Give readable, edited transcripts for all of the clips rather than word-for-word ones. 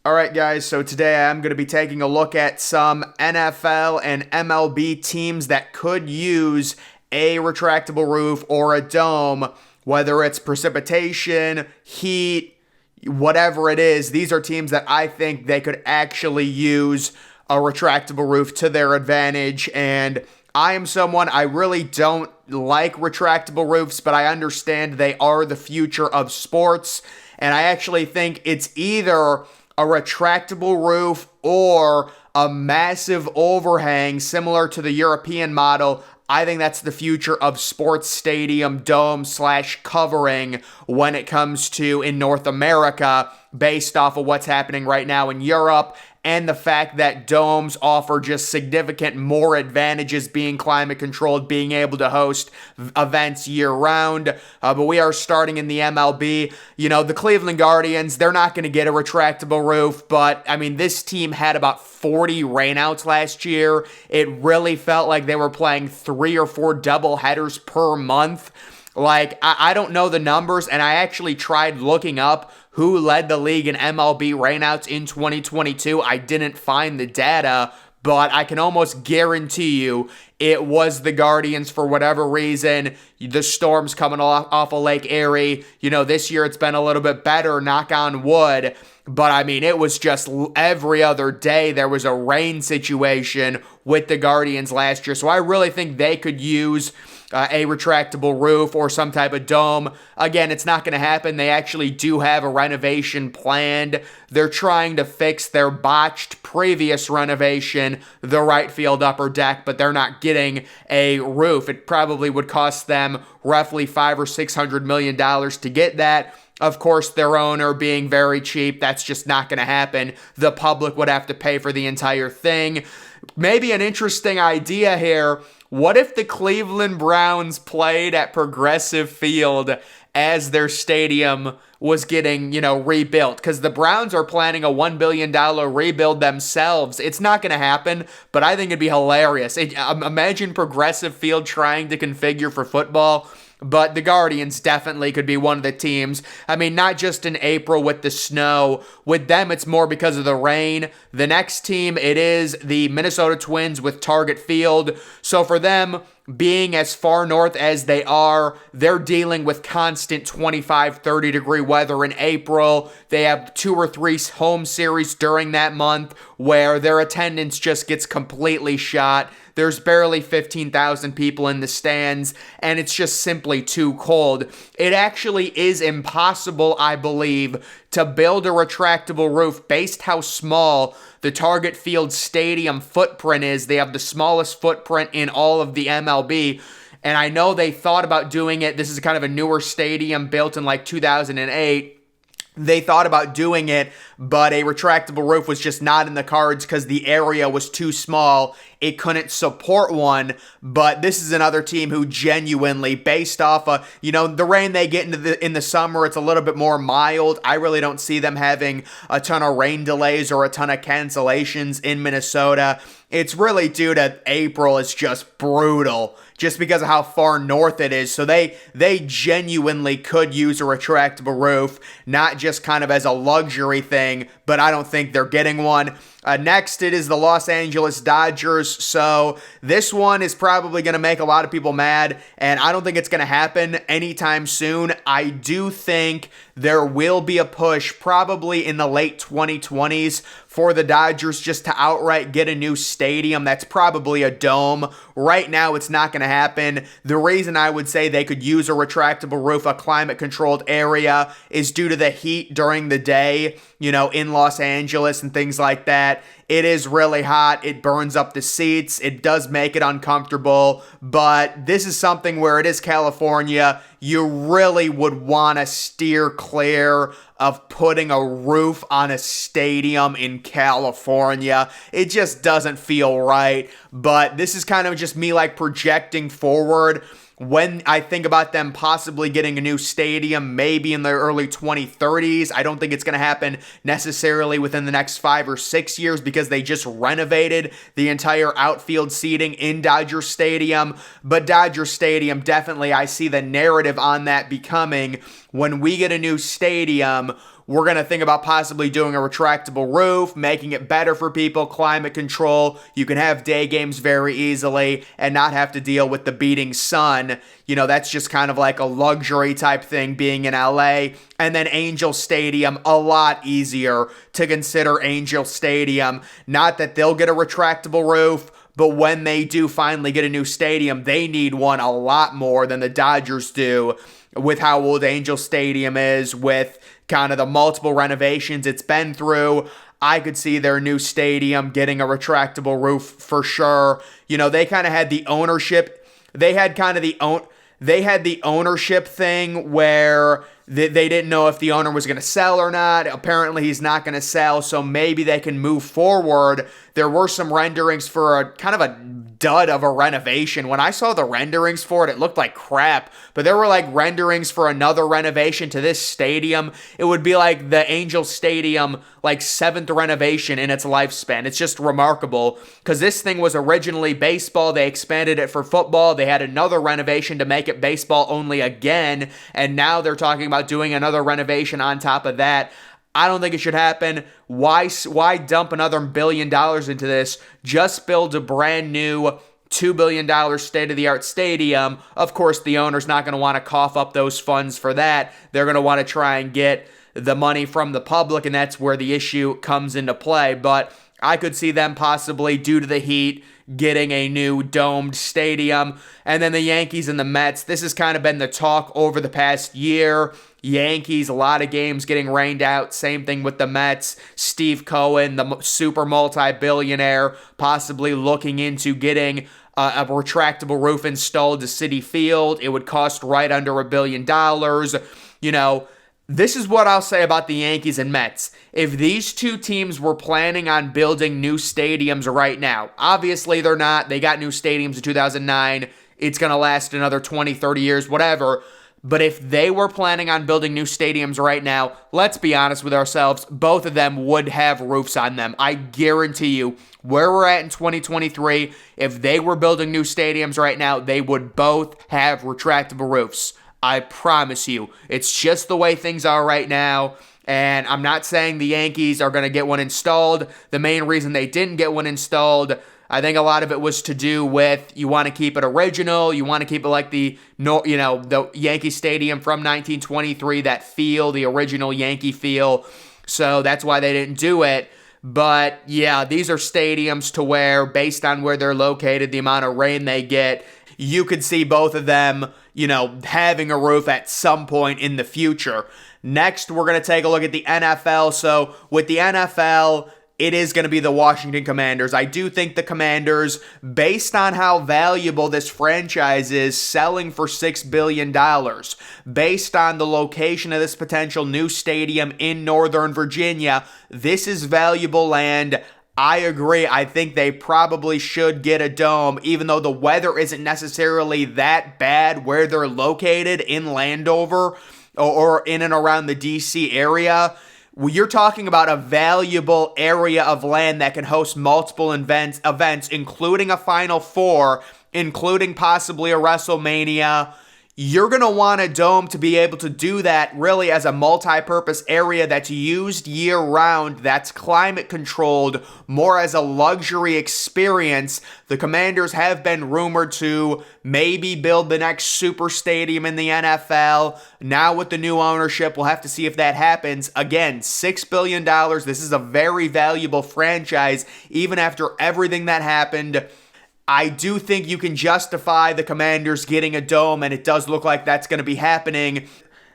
All right, guys, so today I'm going to be taking a look at some NFL and MLB teams that could use a retractable roof or a dome, whether it's precipitation, heat, whatever it is. These are teams that I think they could actually use a retractable roof to their advantage. And I am someone, I really don't like retractable roofs, but I understand they are the future of sports. And I actually think it's either a retractable roof or a massive overhang similar to the European model. I think that's the future of sports stadium dome / covering when it comes to in North America, based off of what's happening right now in Europe and the fact that domes offer just significant more advantages, being climate controlled, being able to host events year round. But we are starting in the MLB. You know, the Cleveland Guardians, they're not going to get a retractable roof, but I mean, this team had about 40 rainouts last year. It really felt like they were playing 3 or 4 double headers per month. Like, I don't know the numbers, and I actually tried looking up who led the league in MLB rainouts in 2022. I didn't find the data, but I can almost guarantee you it was the Guardians for whatever reason. The Storm's coming off of Lake Erie. You know, this year it's been a little bit better, knock on wood. But, I mean, it was just every other day there was a rain situation with the Guardians last year. So I really think they could use a retractable roof or some type of dome. Again, it's not going to happen. They actually do have a renovation planned. They're trying to fix their botched previous renovation, the right field upper deck, but they're not getting a roof. It probably would cost them roughly $500 or $600 million to get that. Of course, their owner being very cheap, that's just not going to happen. The public would have to pay for the entire thing. Maybe an interesting idea here. What if the Cleveland Browns played at Progressive Field as their stadium was getting, rebuilt? Because the Browns are planning a $1 billion rebuild themselves. It's not going to happen, but I think it'd be hilarious. Imagine Progressive Field trying to configure for football. But the Guardians definitely could be one of the teams. I mean, not just in April with the snow. With them, it's more because of the rain. The next team, it is the Minnesota Twins with Target Field. So for them, being as far north as they are, they're dealing with constant 25, 30 degree weather in April. They have 2 or 3 home series during that month where their attendance just gets completely shot. There's barely 15,000 people in the stands, and it's just simply too cold. It actually is impossible, I believe, to build a retractable roof based how small the Target Field Stadium footprint is. They have the smallest footprint in all of the MLB. And I know they thought about doing it. This is kind of a newer stadium built in like 2008. They thought about doing it, but a retractable roof was just not in the cards because the area was too small. It couldn't support one. But this is another team who genuinely, based off of, the rain they get in the summer, it's a little bit more mild. I really don't see them having a ton of rain delays or a ton of cancellations in Minnesota. It's really due to April. It's just brutal just because of how far north it is. So they genuinely could use a retractable roof, not just kind of as a luxury thing, but I don't think they're getting one. Next, it is the Los Angeles Dodgers. So this one is probably going to make a lot of people mad, and I don't think it's going to happen anytime soon. I do think there will be a push probably in the late 2020s for the Dodgers just to outright get a new stadium that's probably a dome. Right now, it's not going to happen. The reason I would say they could use a retractable roof, a climate-controlled area, is due to the heat during the day, in Los Angeles and things like that. It is really hot. It burns up the seats. It does make it uncomfortable, but this is something where it is California. You really would want to steer clear of putting a roof on a stadium in California. It just doesn't feel right, but this is kind of just me projecting forward. When I think about them possibly getting a new stadium, maybe in the early 2030s, I don't think it's going to happen necessarily within the next 5 or 6 years because they just renovated the entire outfield seating in Dodger Stadium. But Dodger Stadium, definitely, I see the narrative on that becoming when we get a new stadium, we're going to think about possibly doing a retractable roof, making it better for people, climate control. You can have day games very easily and not have to deal with the beating sun. That's just kind of like a luxury type thing being in LA. And then Angel Stadium, a lot easier to consider Angel Stadium. Not that they'll get a retractable roof, but when they do finally get a new stadium, they need one a lot more than the Dodgers do with how old Angel Stadium is, with kind of the multiple renovations it's been through. I could see their new stadium getting a retractable roof for sure. They kind of had the ownership. They had the ownership thing where they didn't know if the owner was going to sell or not. Apparently, he's not going to sell, so maybe they can move forward. There were some renderings for a kind of a dud of a renovation. When I saw the renderings for it, it looked like crap, but there were like renderings for another renovation to this stadium. It would be like the Angel Stadium, like 7th renovation in its lifespan. It's just remarkable because this thing was originally baseball. They expanded it for football. They had another renovation to make it baseball only again, and now they're talking about doing another renovation on top of that. I don't think it should happen. Why dump another $1 billion into this? Just build a brand new $2 billion state-of-the-art stadium. Of course, the owner's not going to want to cough up those funds for that. They're going to want to try and get the money from the public, and that's where the issue comes into play. But I could see them possibly, due to the heat, getting a new domed stadium. And then the Yankees and the Mets, this has kind of been the talk over the past year. Yankees, a lot of games getting rained out. Same thing with the Mets. Steve Cohen, the super multi-billionaire, possibly looking into getting a retractable roof installed to Citi Field. It would cost right under $1 billion. This is what I'll say about the Yankees and Mets. If these two teams were planning on building new stadiums right now, obviously they're not. They got new stadiums in 2009. It's going to last another 20, 30 years, whatever. But if they were planning on building new stadiums right now, let's be honest with ourselves, both of them would have roofs on them. I guarantee you, where we're at in 2023, if they were building new stadiums right now, they would both have retractable roofs. I promise you. It's just the way things are right now. And I'm not saying the Yankees are going to get one installed. The main reason they didn't get one installed, I think a lot of it was to do with you want to keep it original. You want to keep it like the Yankee Stadium from 1923, that feel, the original Yankee feel. So that's why they didn't do it. But yeah, these are stadiums to where, based on where they're located, the amount of rain they get, you could see both of them, having a roof at some point in the future. Next, we're going to take a look at the NFL. So with the NFL, it is going to be the Washington Commanders. I do think the Commanders, based on how valuable this franchise is, selling for $6 billion, based on the location of this potential new stadium in Northern Virginia, this is valuable land. I agree. I think they probably should get a dome, even though the weather isn't necessarily that bad where they're located in Landover or in and around the DC area. You're talking about a valuable area of land that can host multiple events, including a Final Four, including possibly a WrestleMania. You're going to want a dome to be able to do that really as a multi-purpose area that's used year-round, that's climate-controlled, more as a luxury experience. The Commanders have been rumored to maybe build the next super stadium in the NFL. Now with the new ownership, we'll have to see if that happens. Again, $6 billion. This is a very valuable franchise, even after everything that happened. I do think you can justify the Commanders getting a dome, and it does look like that's going to be happening.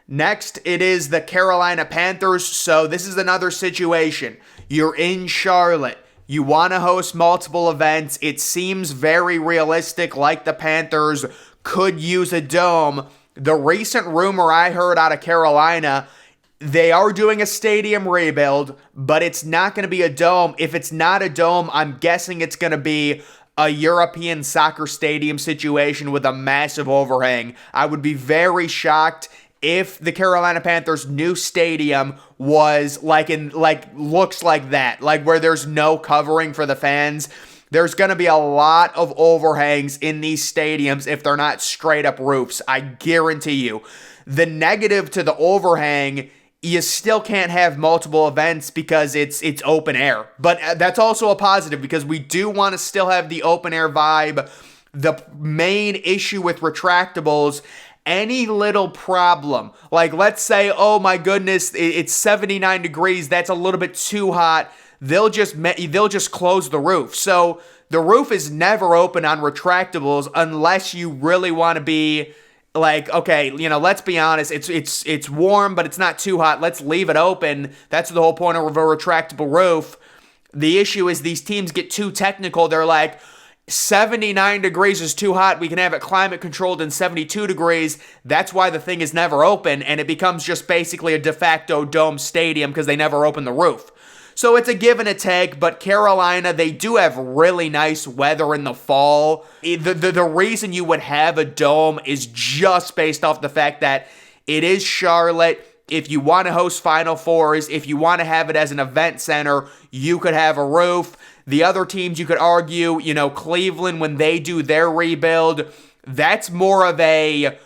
Next, it is the Carolina Panthers. So this is another situation. You're in Charlotte. You want to host multiple events. It seems very realistic, like the Panthers could use a dome. The recent rumor I heard out of Carolina, they are doing a stadium rebuild, but it's not going to be a dome. If it's not a dome, I'm guessing it's going to be a European soccer stadium situation with a massive overhang. I would be very shocked if the Carolina Panthers' new stadium was looks like that, like where there's no covering for the fans. There's going to be a lot of overhangs in these stadiums if they're not straight up roofs. I guarantee you. The negative to the overhang you still can't have multiple events because it's open air. But that's also a positive because we do want to still have the open air vibe. The main issue with retractables, any little problem, like let's say, oh my goodness, it's 79 degrees, that's a little bit too hot, they'll just close the roof. So the roof is never open on retractables unless you really want to be like, okay, let's be honest, it's warm, but it's not too hot. Let's leave it open. That's the whole point of a retractable roof. The issue is these teams get too technical. They're like, 79 degrees is too hot. We can have it climate controlled in 72 degrees. That's why the thing is never open, and it becomes just basically a de facto dome stadium because they never open the roof. So it's a give and a take, but Carolina, they do have really nice weather in the fall. The reason you would have a dome is just based off the fact that it is Charlotte. If you want to host Final Fours, if you want to have it as an event center, you could have a roof. The other teams, you could argue, Cleveland, when they do their rebuild, that's more of a,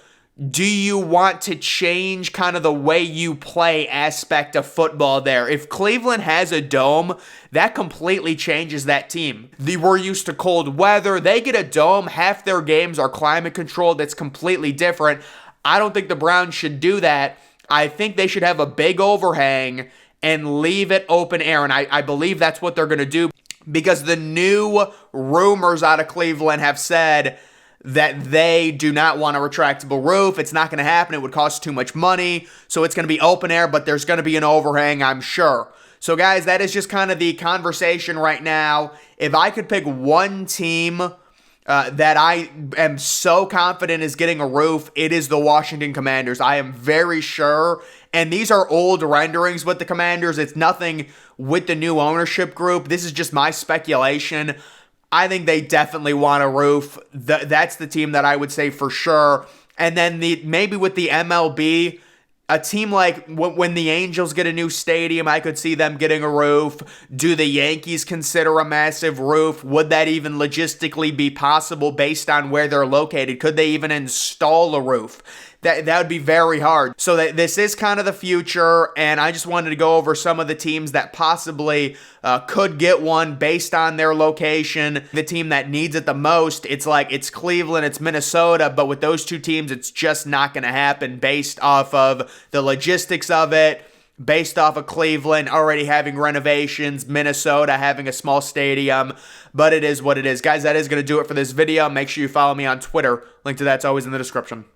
do you want to change kind of the way you play aspect of football there? If Cleveland has a dome, that completely changes that team. We're used to cold weather. They get a dome. Half their games are climate controlled. That's completely different. I don't think the Browns should do that. I think they should have a big overhang and leave it open air. And I believe that's what they're going to do because the new rumors out of Cleveland have said that they do not want a retractable roof. It's not going to happen. It would cost too much money. So it's going to be open air, but there's going to be an overhang, I'm sure. So guys, that is just kind of the conversation right now. If I could pick one team that I am so confident is getting a roof, it is the Washington Commanders. I am very sure. And these are old renderings with the Commanders. It's nothing with the new ownership group. This is just my speculation. I think they definitely want a roof. That's the team that I would say for sure. And then maybe with the MLB, a team like when the Angels get a new stadium, I could see them getting a roof. Do the Yankees consider a massive roof? Would that even logistically be possible based on where they're located? Could they even install a roof? That would be very hard. So this is kind of the future, and I just wanted to go over some of the teams that possibly could get one based on their location. The team that needs it the most, it's Cleveland, it's Minnesota, but with those two teams, it's just not going to happen based off of the logistics of it, based off of Cleveland already having renovations, Minnesota having a small stadium, but it is what it is. Guys, that is going to do it for this video. Make sure you follow me on Twitter. Link to that's always in the description.